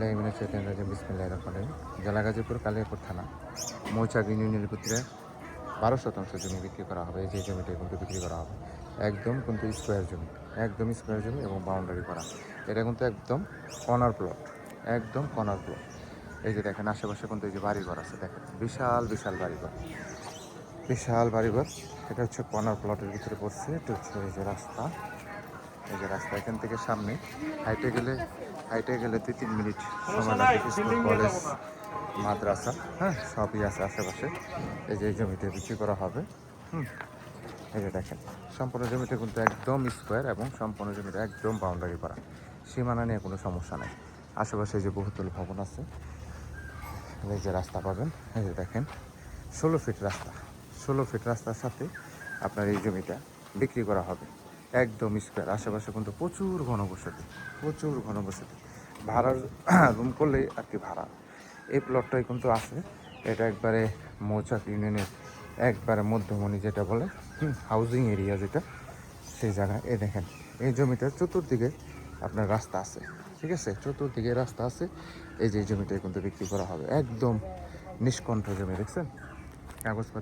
বিসমিল্লাহির রহমানির রহিম। জেলা গাজীপুর কালিয়াকৈর থানা মৌচাক ইউনিয়নের ভিতরে 12 শতাংশ জমি বিক্রি করা হবে। এই যে জমিটা কিন্তু বিক্রি করা হবে একদম কিন্তু স্কোয়ার জমি, একদম স্কোয়ার জমি এবং বাউন্ডারি করা। এটা কিন্তু একদম কর্নার প্লট, একদম কর্নার প্লট। এই যে দেখেন আশেপাশে কিন্তু এই যে বাড়িঘর আছে, দেখেন বিশাল বিশাল বাড়িঘর, বিশাল বাড়িঘর। এটা হচ্ছে কর্নার প্লটের ভিতরে পড়ছে। এটা হচ্ছে এই যে রাস্তা, এই যে রাস্তা এখান থেকে সামনে হাইটে গেলে 2-3 মিনিট সময় লাগবে। স্কুল, কলেজ, মাদ্রাসা, হ্যাঁ সবই আছে আশেপাশে। এই যে এই জমিতে বিক্রি করা হবে। এই যে দেখেন সম্পূর্ণ জমিটা কিন্তু একদম স্কোয়ার এবং সম্পূর্ণ জমিটা একদম বাউন্ডারি করা, সীমানা নিয়ে কোনো সমস্যা নেই। আশেপাশে যে বহুতল ভবন আছে, এই যে রাস্তা পাবেন। এই যে দেখেন 16 ফিট রাস্তা, 16 ফিট রাস্তার সাথে আপনার এই জমিটা বিক্রি করা হবে একদম স্কোয়ার। আশেপাশে কিন্তু প্রচুর ঘনবসতি, প্রচুর ঘনবসতি। ভাড়ার রুম করলেই আর কি ভাড়া। এই প্লটটাই কিন্তু আছে। এটা একবারে মৌচাক ইউনিয়নের একবারে মধ্যমণি যেটা বলে হাউজিং এরিয়া যেটা, সেই জায়গায়। এই দেখেন এই জমিটার চতুর্দিকে আপনার রাস্তা আছে, ঠিক আছে, চতুর্দিকে রাস্তা আছে। এই যে জমিটা কিন্তু বিক্রি করা হবে একদম নিষ্কণ্ঠ জমি, দেখছেন কাগজপত্র